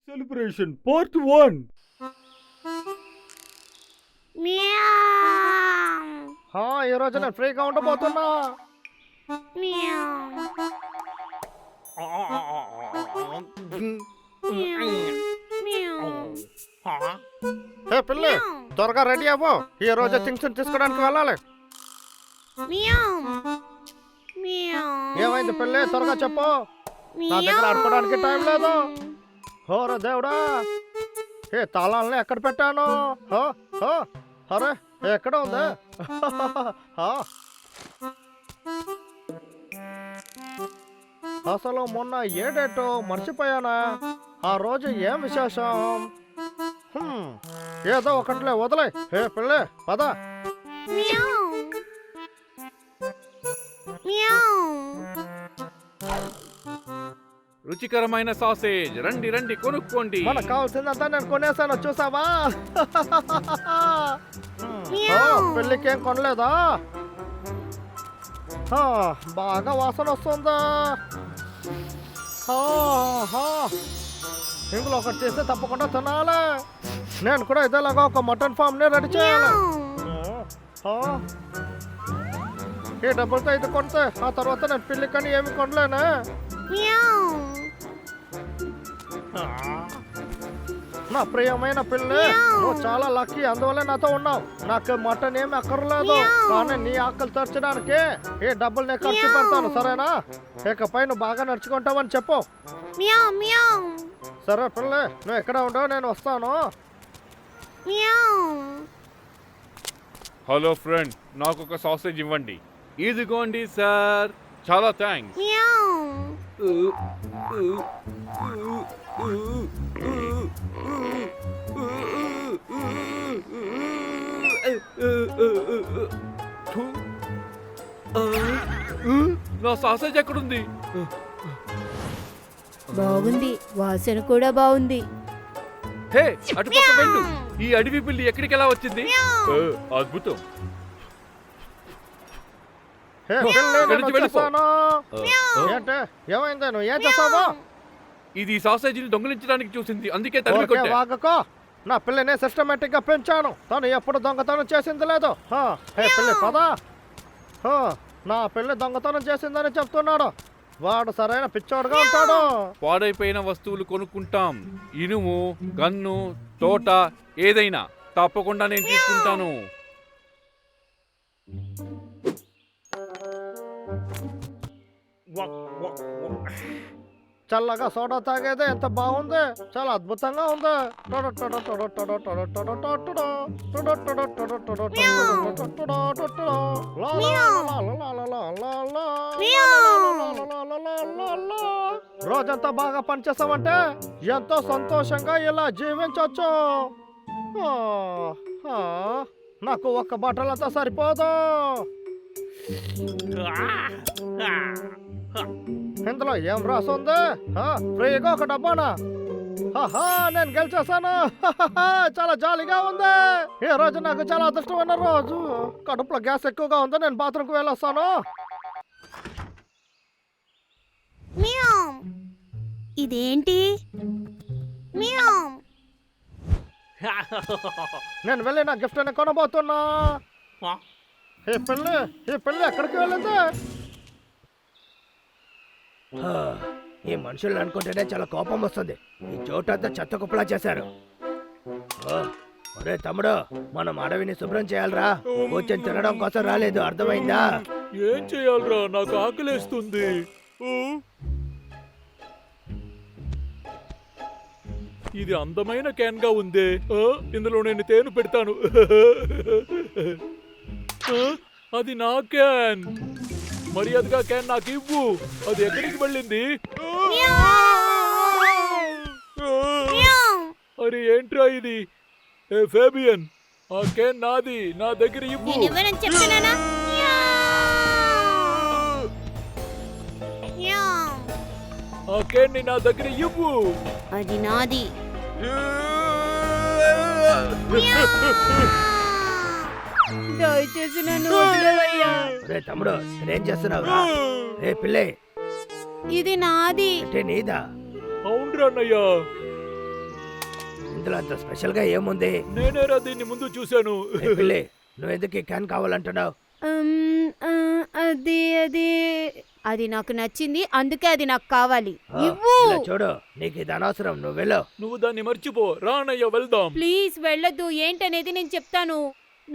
Celebration part 1. ఈ రోజు నేను ఫ్రీగా ఉండబోతున్నా. హే పిల్లి, త్వరగా రెడీ అవ్వు. ఈ రోజు థింగ్స్ తీసుకోవడానికి వెళ్ళాలి. ఏమైంది పిల్లి, త్వరగా చెప్పు. నా దగ్గర ఆడుకోవడానికి టైం లేదు. హోరా దేవుడా, ఏ తాళాలని ఎక్కడ పెట్టాను? అరే ఎక్కడ ఉంది? అసలు మొన్న ఏ డేటో మర్చిపోయానా? ఆ రోజు ఏం విశేషం? ఏదో ఒకటిలే వదిలే. హే పిల్లే పద. రుచికరమైన సాసేజ్, రండి రండి కొనుక్కోండి. మనకు కావాల్సిందంతా నేను కొనేసాను, చూసావా? పెళ్ళికి ఏం కొనలేదా? బాగా వాసన వస్తుందా? ఇందులో ఒకటి చేస్తే తప్పకుండా తినాలి. నేను కూడా ఇదేలాగా ఒక మటన్ ఫామ్ ని రెడీ చేయాలి. ఈ డబ్బులతో ఇది కొంటే ఆ తర్వాత నేను పెళ్ళికని ఏమి కొనలేనే. నా ప్రియమైన పిల్లి, నువ్వు చాలా లక్కీ, అందువల్ల నాతో ఉన్నావు. నాకు మటన్ ఏమి అక్కర్లేదు, కానీ నీ ఆకలి తీర్చడానికి ఈ డబ్బులు నేను ఖర్చు పెడతాను, సరేనా? ఇకపై నువ్వు బాగా నడుచుకుంటావని చెప్పు. సరే పిల్లి, నువ్వు ఎక్కడ ఉండవు, నేను వస్తాను. హలో ఫ్రెండ్, నాకు ఒక సాసేజ్ ఇవ్వండి. ఇదిగోండి సార్, చాలా థ్యాంక్స్. నా సాసేజ్ ఎక్కడుంది? బాగుంది, వాసన కూడా బాగుంది. హే అటుపక్క వెళ్ళు. ఈ అడవి పిల్లి ఎక్కడికి ఎలా వచ్చింది? అద్భుతం. ఏమైంది, నువ్వు ఏం చేస్తావా? ఇది సాసేజీని దొంగిలించడానికి చూసింది, అందుకే తరిమి కొట్టా. వాగకో, నా పిల్లని సిస్టమేటిక్ గా పెంచాను, తను ఎప్పుడు దొంగతనం చేసింది లేదు. హే పిల్లి పద. నా పిల్లి దొంగతనం చేసిందని చెప్తున్నాడు. వాడు సరైన పిచ్చోడుగా ఉంటాడు. పాడైపోయిన వస్తువులు కొనుక్కుంటాం. ఇనుము, గన్ను, తోట, ఏదైనా తప్పకుండా నేను తీసుకుంటాను. చల్లగా సోడా తాగేదే ఎంత బాగుంది, చాలా అద్భుతంగా ఉంది. రోజంతా బాగా పనిచేస్తామంటే ఎంతో సంతోషంగా ఇలా జీవించవచ్చు. నాకు ఒక్క బట్టలంతా సరిపోదు. ఇందులో ఏం రాసుంది? ఫ్రీగా ఒక డబ్బానా? నేను గెలిచేసాను. చాలా జాలీగా ఉంది. ఈ రోజు నాకు చాలా అదృష్టమైన రోజు. కడుపులో గ్యాస్ ఎక్కువగా ఉంది, నేను బాత్రూమ్కి వెళ్ళొస్తాను. ఇదేంటి? నేను వెళ్ళి నా గిఫ్ట్ అని కొనబోతున్నా. ఈ పెళ్ళి ఎక్కడికి వెళ్ళింది? ఈ మనుషులు అనుకుంటేనే చాలా కోపం వస్తుంది. ఈ చోటంతా చెత్త కుప్పలా చేశారు. ఒరే తమ్ముడు, మనం అడవిని శుభ్రం చేయాలరా. కొంచెం తినడం కోసం రాలేదు, అర్థమైందా? ఏం చేయాలరా, నాకు ఆకలేస్తుంది. ఇది అందమైన క్యాన్ గా ఉంది. ఇందులో నేను తేనె పెడతాను. అది నా క్యాన్. మర్యాదగా క్యాన్ నాకు ఇవ్వు. అది ఎక్కడికి వెళ్ళింది? అరే ఏంట్రా ఇది? ఏ ఫేబియన్, ఆ క్యాన్ నాది, నా దగ్గర ఇవ్వు. ఆ క్యాన్ ని నా దగ్గర ఇవ్వు. అది నాది. దయచేసి నన్ను వదిలేవయ్యా. రే తమ్ముడు, నేనేం చేస్తున్నావురా? రే పిల్లే, ఇది నాది. అంటే నీదా? అవునరా అన్నయ్య. ఇందులో అంత స్పెషల్ గా ఏముంది? నేనేరా దీన్ని ముందు చూశాను. ఏ పిల్లి, నువ్వు ఎందుకు ఈ క్యాన్ కావాలంటున్నావు? అది అది అది నాకు నచ్చింది, అందుకే అది నాకు కావాలి. ఆ, ఇవ్వు. ఇలా చూడు, నీకు ఇది అనవసరం, నువ్వు వెళ్ళు. నువ్వు దాన్ని మర్చిపో. రానయ్య వెళ్దాం. ప్లీజ్ వెళ్ళొద్దు. ఏంటనేది నేను చెప్తాను.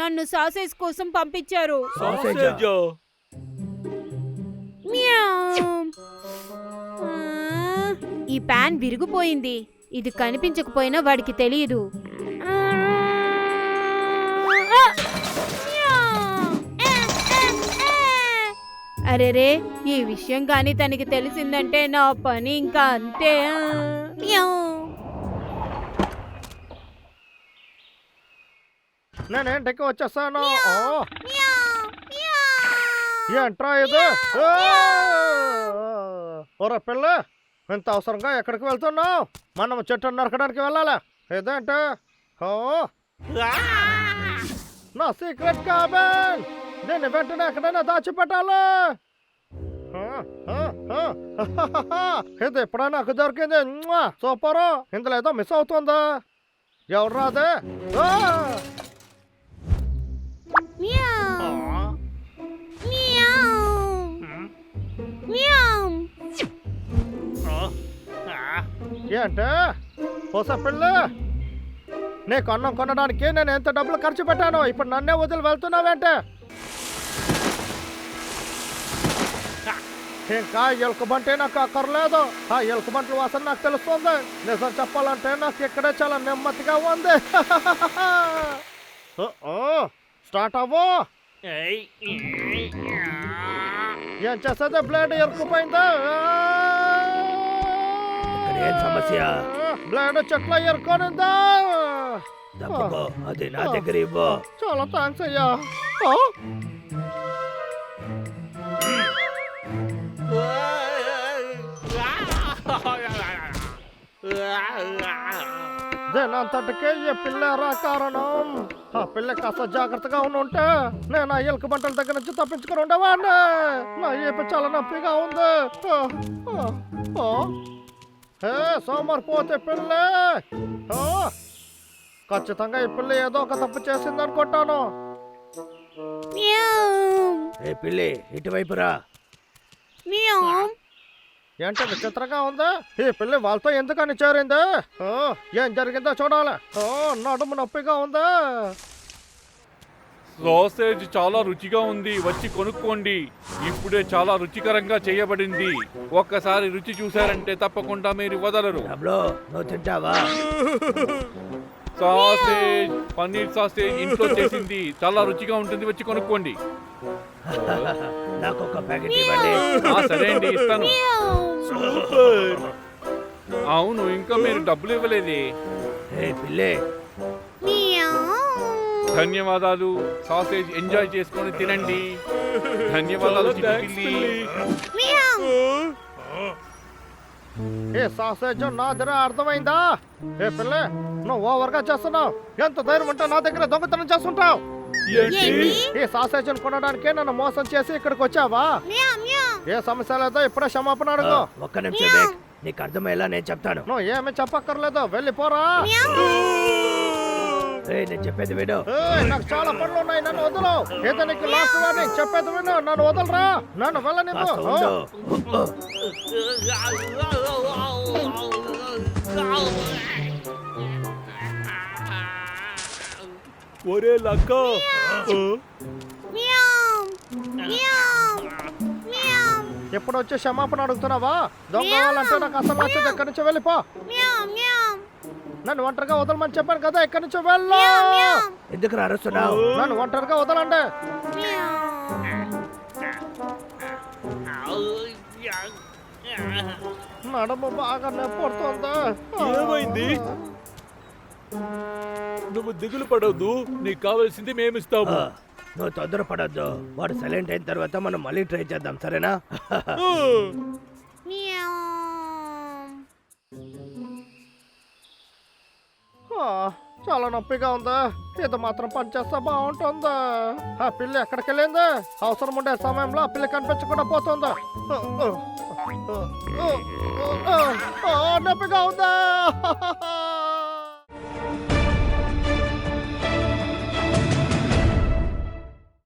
నన్ను సాసేజ్ కోసం పంపించారు. సాసేజా? సాసేజా? మ్యావ్. ఈ ప్యాన్ విరిగిపోయింది. ఇది కనిపించకపోయినా వాడికి తెలియదు. అరేరే, ఈ విషయం కానీ తనకి తెలిసిందంటే నా పని ఇంకా అంతే. నేనేంటికి వచ్చేస్తాను. ఏంట్రా ఇది? ఒరే పిల్ల, ఇంత అవసరంగా ఎక్కడికి వెళ్తున్నావు? మనం చెట్టు నరకడానికి వెళ్ళాలా? ఇదేంటి? ఓ, నా సీక్రెట్ కాబన్. దీన్ని వెంటనే ఎక్కడైనా దాచిపెట్టాలి. ఇది ఎప్పుడైనా నాకు దొరికింది. సూపరు. ఇందులో ఏదో మిస్ అవుతుందా? ఎవరు రాదే? ఏంటే పోస పిల్ల, నీకు అన్నం కొనడానికి నేను ఎంత డబ్బులు ఖర్చు పెట్టాను, ఇప్పుడు నన్నే వదిలి వెళ్తున్నావేంటే? ఇంకా ఎలుకబంటే నాకు అక్కర్లేదు. ఆ ఎలుకబంట్ల వాసన నాకు తెలుస్తుంది. నిజం చెప్పాలంటే నాకు ఇక్కడే చాలా నెమ్మదిగా ఉంది. స్టార్ట్ అవ్వు. ఏం చేస్తుంది? బ్లేడ్ ఎరుకుపోయిందా? ఇక్కడ ఏం సమస్య? బ్లేడ్ చెట్ల ఎరుకోనిందా? తప్పుకో, అది నా దగ్గర ఇవ్వు. చాలా థ్యాంక్స్ అయ్యా. దేనంతటికే ఈ పిల్లరా కారణం. ఆ పిల్ల కాస్త జాగ్రత్తగా ఉంటే నేను ఆ ఎలుక బంటల దగ్గర నుంచి తప్పించుకుని ఉండేవాడిని. నా ఏపీ చాలా నొప్పిగా ఉంది. సోమరిపోతే పిల్లే. ఖచ్చితంగా ఈ పిల్ల ఏదో ఒక తప్పు చేసింది అనుకుంటాను. ఏ పిల్లి, ఇటువైపు రా. ఏంటది చిత్రంగా ఉందా? ఈ పిల్లి వాళ్ళతో ఎందుకని చేరింది? ఏం జరిగిందో చూడాలి. నడుము నొప్పిగా ఉందా? సాసేజ్ చాలా రుచిగా ఉంది, వచ్చి కొనుక్కోండి. ఇప్పుడే చాలా రుచికరంగా చేయబడింది. ఒక్కసారి రుచి చూశారంటే తప్పకుండా మీరు వదలరు. డబ్లో, నువ్వు తింటావా? సాసేజ్, పన్నీర్ సాసేజ్ ఇంట్లో చేసింది, చాలా రుచిగా ఉంటుంది, వచ్చి కొనుక్కోండి. నాకు ఒక ప్యాకెట్ ఇవ్వండి. సరే అండి, ఇస్తాను. సూపర్. అవును, ఇంకా మీరు డబ్బులు ఇవ్వలేదే. ఏ పిల్లి, ధన్యవాదాలు. సాసేజ్ ఎంజాయ్ చేసుకొని తినండి. ధన్యవాదాలు పిల్లి. ఏ సాసేజ్ నాదిరా, అర్థమైందా? ఏ పిల్ల, నువ్వు ఓవర్గా చేస్తున్నావు. ఎంత ధైర్యం ఉంటే నా దగ్గర దొంగతనం చేస్తుంటావు? ఈ సాసేజ్ కొనడానికే నన్ను మోసం చేసి ఇక్కడికి వచ్చావా? ఏ సమస్య లేదో ఇప్పుడే క్షమాపణ అడుగు. ఒక్క నిమిషం బ్రేక్. నీకు అర్థమయ్యేలా నేను చెప్తాను. నువ్వు ఏమి చెప్పక్కర్లేదు, వెళ్ళిపోరా. నేను చెప్పేది విను. నాకు చాలా పనులు ఉన్నాయి, నన్ను వదలు. ఏదో నీకు లాస్ట్ వార్నింగ్, చెప్పేది విను, నన్ను వదలరా. నన్ను వెళ్ళనివ్వు. కాస్త ఉండు. ఒరే లక్క, ఎప్పుడు వచ్చి క్షమాపణ అడుగుతున్నావా? దొంగ వాళ్ళంటే నాకు అసలు నచ్చదు. ఎక్కడి నుంచి వెళ్ళిపో. నన్ను ఒంటరిగా వదలమని చెప్పాను కదా, ఎక్కడి నుంచి వెళ్ళు. ఎందుకు అరుస్తున్నావు? నన్ను ఒంటరిగా వదలండి. నడుము బాగా నొప్పుడుతుందా? ఏమైంది? నువ్వు దిగులు పడొద్దు, నీకు కావాల్సింది మేమిస్తాము. నువ్వు తొందరపడొద్దు. వాడు సైలెంట్ అయిన తర్వాత మనం మళ్ళీ ట్రై చేద్దాం, సరేనా? చాలా నొప్పిగా ఉందా? ఇది మాత్రం పనిచేస్తే బాగుంటుందా? ఆ పిల్లి ఎక్కడికి వెళ్ళింది? అవసరం ఉండే సమయంలో ఆ పిల్లి కనిపించకుండా పోతుందా? నొప్పిగా ఉందా?